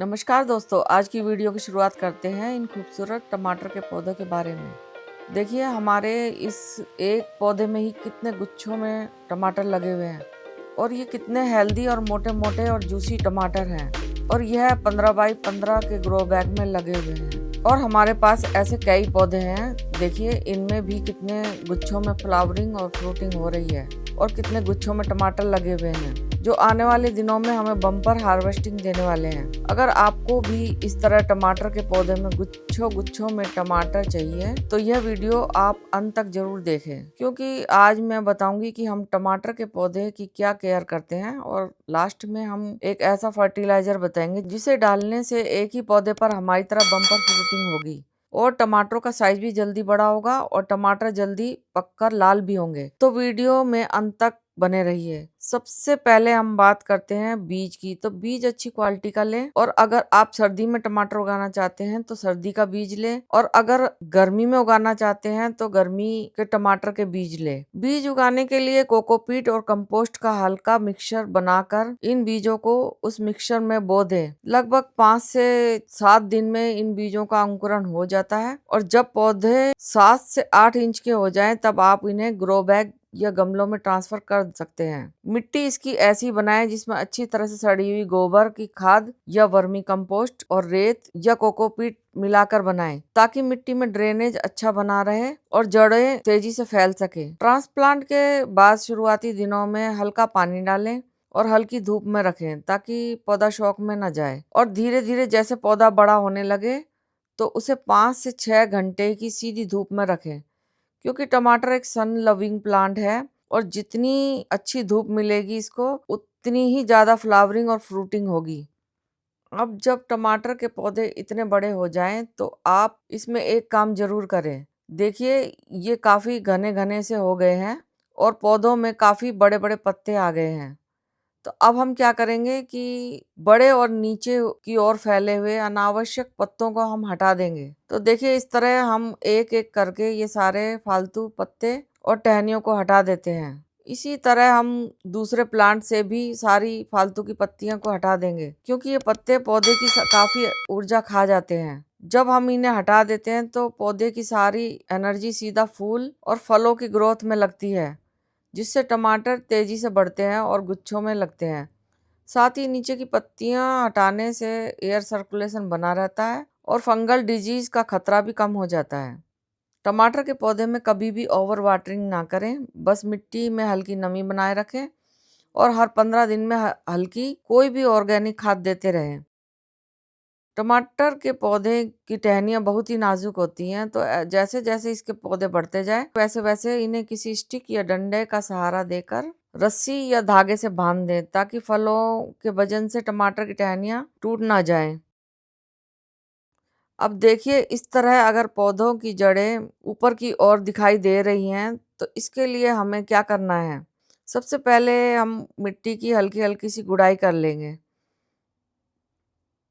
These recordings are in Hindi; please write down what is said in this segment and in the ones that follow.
नमस्कार दोस्तों, आज की वीडियो की शुरुआत करते हैं इन खूबसूरत टमाटर के पौधों के बारे में। देखिए हमारे इस एक पौधे में ही कितने गुच्छों में टमाटर लगे हुए हैं और ये कितने हेल्दी और मोटे मोटे और जूसी टमाटर हैं और यह 15 बाई 15 के ग्रो बैग में लगे हुए हैं। और हमारे पास ऐसे कई पौधे हैं। देखिए इनमें भी कितने गुच्छों में फ्लावरिंग और फ्रूटिंग हो रही है और कितने गुच्छों में टमाटर लगे हुए हैं जो आने वाले दिनों में हमें बम्पर हार्वेस्टिंग देने वाले हैं। अगर आपको भी इस तरह टमाटर के पौधे में गुच्छों गुच्छों में टमाटर चाहिए तो यह वीडियो आप अंत तक जरूर देखें, क्योंकि आज मैं बताऊंगी कि हम टमाटर के पौधे की क्या केयर करते हैं और लास्ट में हम एक ऐसा फर्टिलाइजर बताएंगे जिसे डालने से एक ही पौधे पर हमारी तरह बम्पर फ्रूटिंग होगी और टमाटरों का साइज भी जल्दी बड़ा होगा और टमाटर जल्दी पककर लाल भी होंगे। तो वीडियो में अंत तक बने रहिए। सबसे पहले हम बात करते हैं बीज की। तो बीज अच्छी क्वालिटी का लें और अगर आप सर्दी में टमाटर उगाना चाहते हैं तो सर्दी का बीज लें और अगर गर्मी में उगाना चाहते हैं तो गर्मी के टमाटर के बीज लें। बीज उगाने के लिए कोकोपीट और कंपोस्ट का हल्का मिक्सचर बनाकर इन बीजों को उस मिक्सचर में बो दें। लगभग 5 से 7 दिन में इन बीजों का अंकुरण हो जाता है और जब पौधे 7 से 8 इंच के हो जाएं तब आप इन्हें ग्रो बैग या गमलों में ट्रांसफर कर सकते हैं। मिट्टी इसकी ऐसी बनाएं जिसमें अच्छी तरह से सड़ी हुई गोबर की खाद या वर्मी कंपोस्ट और रेत या कोकोपीट मिलाकर बनाएं ताकि मिट्टी में ड्रेनेज अच्छा बना रहे और जड़ें तेजी से फैल सके। ट्रांसप्लांट के बाद शुरुआती दिनों में हल्का पानी डालें और हल्की धूप में रखें ताकि पौधा शौक में न जाए और धीरे धीरे जैसे पौधा बड़ा होने लगे तो उसे 5 से 6 घंटे की सीधी धूप में रखें, क्योंकि टमाटर एक सन लविंग प्लांट है और जितनी अच्छी धूप मिलेगी इसको उतनी ही ज्यादा फ्लावरिंग और फ्रूटिंग होगी। अब जब टमाटर के पौधे इतने बड़े हो जाएं तो आप इसमें एक काम जरूर करें। देखिए ये काफी घने घने से हो गए हैं और पौधों में काफी बड़े बड़े पत्ते आ गए हैं। तो अब हम क्या करेंगे कि बड़े और नीचे की ओर फैले हुए अनावश्यक पत्तों को हम हटा देंगे। तो देखिए इस तरह हम एक एक करके ये सारे फालतू पत्ते और टहनियों को हटा देते हैं। इसी तरह हम दूसरे प्लांट से भी सारी फालतू की पत्तियों को हटा देंगे, क्योंकि ये पत्ते पौधे की काफी ऊर्जा खा जाते हैं। जब हम इन्हें हटा देते हैं तो पौधे की सारी एनर्जी सीधा फूल और फलों की ग्रोथ में लगती है, जिससे टमाटर तेजी से बढ़ते हैं और गुच्छों में लगते हैं। साथ ही नीचे की पत्तियां हटाने से एयर सर्कुलेशन बना रहता है और फंगल डिजीज का खतरा भी कम हो जाता है। टमाटर के पौधे में कभी भी ओवर वाटरिंग ना करें, बस मिट्टी में हल्की नमी बनाए रखें और हर 15 दिन में हल्की कोई भी ऑर्गेनिक खाद देते रहें। टमाटर के पौधे की टहनियाँ बहुत ही नाजुक होती हैं, तो जैसे जैसे इसके पौधे बढ़ते जाए वैसे वैसे इन्हें किसी स्टिक या डंडे का सहारा देकर रस्सी या धागे से बांध दें ताकि फलों के वजन से टमाटर की टहनियाँ टूट ना जाएं। अब देखिए इस तरह अगर पौधों की जड़ें ऊपर की ओर दिखाई दे रही हैं तो इसके लिए हमें क्या करना है। सबसे पहले हम मिट्टी की हल्की हल्की सी गुड़ाई कर लेंगे।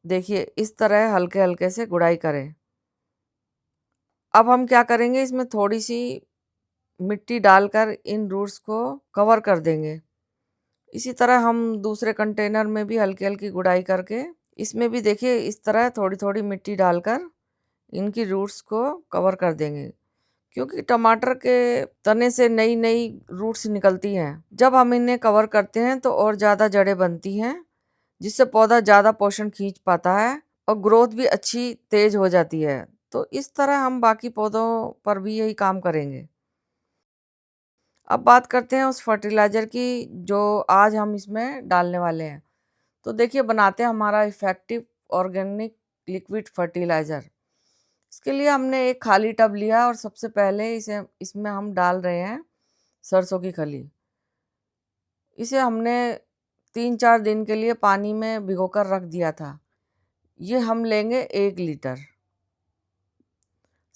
देखिए इस तरह हल्के हल्के से गुड़ाई करें। अब हम क्या करेंगे, इसमें थोड़ी सी मिट्टी डालकर इन रूट्स को कवर कर देंगे। इसी तरह हम दूसरे कंटेनर में भी हल्की हल्की गुड़ाई करके इसमें भी देखिए इस तरह थोड़ी थोड़ी मिट्टी डालकर इनकी रूट्स को कवर कर देंगे, क्योंकि टमाटर के तने से नई नई रूट्स निकलती हैं। जब हम इन्हें कवर करते हैं तो और ज़्यादा जड़ें बनती हैं, जिससे पौधा ज़्यादा पोषण खींच पाता है और ग्रोथ भी अच्छी तेज हो जाती है। तो इस तरह हम बाकी पौधों पर भी यही काम करेंगे। अब बात करते हैं उस फर्टिलाइज़र की जो आज हम इसमें डालने वाले हैं। तो देखिए बनाते हैं हमारा इफ़ेक्टिव ऑर्गेनिक लिक्विड फर्टिलाइज़र। इसके लिए हमने एक खाली टब लिया और सबसे पहले इसमें हम डाल रहे हैं सरसों की खली। इसे हमने 3-4 दिन के लिए पानी में भिगोकर रख दिया था। ये हम लेंगे 1 लीटर।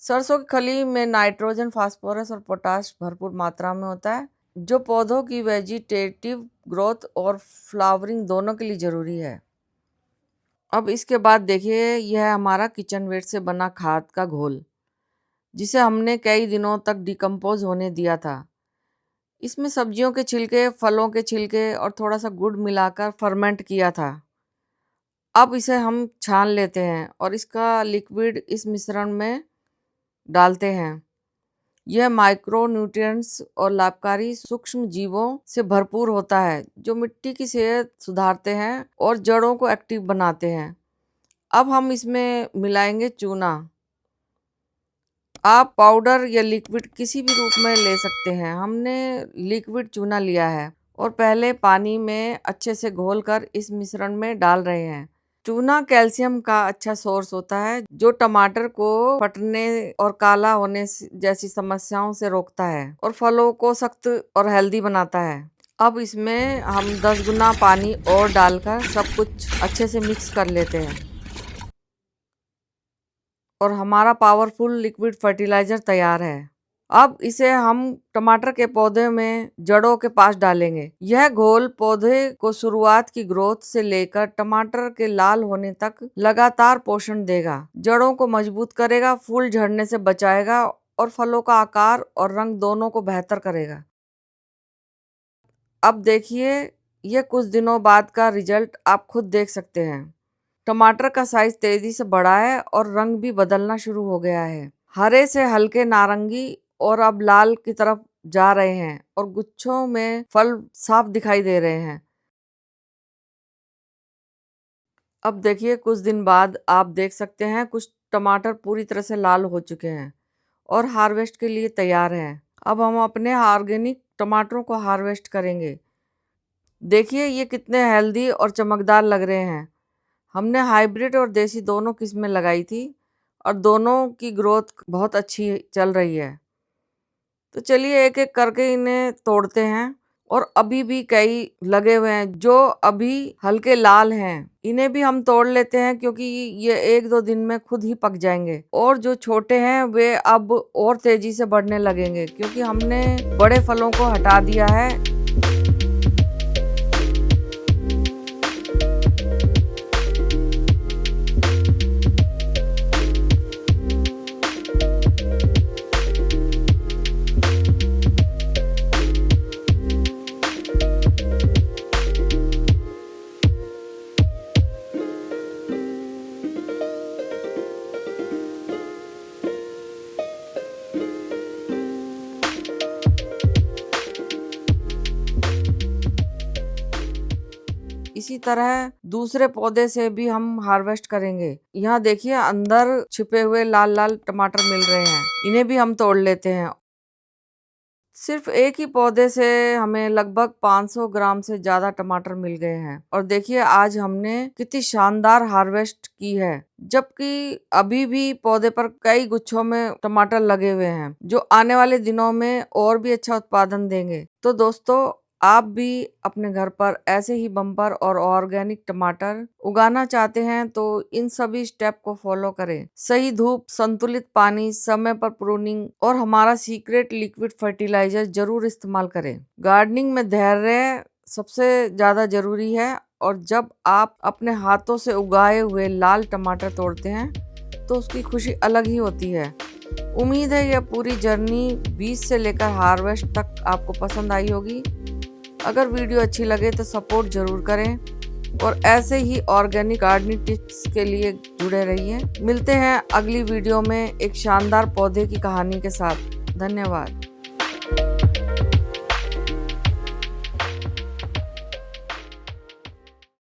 सरसों की खली में नाइट्रोजन, फास्फोरस और पोटाश भरपूर मात्रा में होता है, जो पौधों की वेजिटेटिव ग्रोथ और फ्लावरिंग दोनों के लिए ज़रूरी है। अब इसके बाद देखिए यह हमारा किचन वेस्ट से बना खाद का घोल, जिसे हमने कई दिनों तक डिकम्पोज होने दिया था। इसमें सब्जियों के छिलके, फलों के छिलके और थोड़ा सा गुड़ मिलाकर फर्मेंट किया था। अब इसे हम छान लेते हैं और इसका लिक्विड इस मिश्रण में डालते हैं। यह माइक्रो न्यूट्रिएंट्स और लाभकारी सूक्ष्म जीवों से भरपूर होता है जो मिट्टी की सेहत सुधारते हैं और जड़ों को एक्टिव बनाते हैं। अब हम इसमें मिलाएंगे चूना। आप पाउडर या लिक्विड किसी भी रूप में ले सकते हैं। हमने लिक्विड चूना लिया है और पहले पानी में अच्छे से घोलकर इस मिश्रण में डाल रहे हैं। चूना कैल्शियम का अच्छा सोर्स होता है जो टमाटर को फटने और काला होने जैसी समस्याओं से रोकता है और फलों को सख्त और हेल्दी बनाता है। अब इसमें हम 10 गुना पानी और डालकर सब कुछ अच्छे से मिक्स कर लेते हैं और हमारा पावरफुल लिक्विड फर्टिलाइजर तैयार है। अब इसे हम टमाटर के पौधे में जड़ों के पास डालेंगे। यह घोल पौधे को शुरुआत की ग्रोथ से लेकर टमाटर के लाल होने तक लगातार पोषण देगा, जड़ों को मजबूत करेगा, फूल झड़ने से बचाएगा और फलों का आकार और रंग दोनों को बेहतर करेगा। अब देखिए, यह कुछ दिनों बाद का रिजल्ट आप खुद देख सकते हैं। टमाटर का साइज तेजी से बढ़ा है और रंग भी बदलना शुरू हो गया है। हरे से हल्के नारंगी और अब लाल की तरफ जा रहे हैं और गुच्छों में फल साफ दिखाई दे रहे हैं। अब देखिए, कुछ दिन बाद आप देख सकते हैं कुछ टमाटर पूरी तरह से लाल हो चुके हैं और हार्वेस्ट के लिए तैयार हैं। अब हम अपने ऑर्गेनिक टमाटरों को हार्वेस्ट करेंगे। देखिए ये कितने हेल्दी और चमकदार लग रहे हैं। हमने हाइब्रिड और देसी दोनों किस्में लगाई थी और दोनों की ग्रोथ बहुत अच्छी चल रही है। तो चलिए एक एक करके इन्हें तोड़ते हैं और अभी भी कई लगे हुए हैं जो अभी हल्के लाल हैं। इन्हें भी हम तोड़ लेते हैं क्योंकि ये 1-2 दिन में खुद ही पक जाएंगे और जो छोटे हैं वे अब और तेजी से बढ़ने लगेंगे क्योंकि हमने बड़े फलों को हटा दिया है। इसी तरह दूसरे पौधे से भी हम हार्वेस्ट करेंगे। यहाँ देखिए अंदर छिपे हुए लाल लाल टमाटर मिल रहे हैं, इन्हें भी हम तोड़ लेते हैं। सिर्फ एक ही पौधे से हमें लगभग 500 ग्राम से ज्यादा टमाटर मिल गए हैं और देखिए आज हमने कितनी शानदार हार्वेस्ट की है, जबकि अभी भी पौधे पर कई गुच्छों में टमाटर लगे हुए हैं जो आने वाले दिनों में और भी अच्छा उत्पादन देंगे। तो दोस्तों, आप भी अपने घर पर ऐसे ही बम्पर और ऑर्गेनिक टमाटर उगाना चाहते हैं तो इन सभी स्टेप को फॉलो करें। सही धूप, संतुलित पानी, समय पर प्रूनिंग और हमारा सीक्रेट लिक्विड फर्टिलाइजर जरूर इस्तेमाल करें। गार्डनिंग में धैर्य सबसे ज्यादा जरूरी है और जब आप अपने हाथों से उगाए हुए लाल टमाटर तोड़ते हैं तो उसकी खुशी अलग ही होती है। उम्मीद है यह पूरी जर्नी बीज से लेकर हार्वेस्ट तक आपको पसंद आई होगी। अगर वीडियो अच्छी लगे तो सपोर्ट जरूर करें और ऐसे ही ऑर्गेनिक गार्डनिंग टिप्स के लिए जुड़े रहिए। मिलते हैं अगली वीडियो में एक शानदार पौधे की कहानी के साथ। धन्यवाद।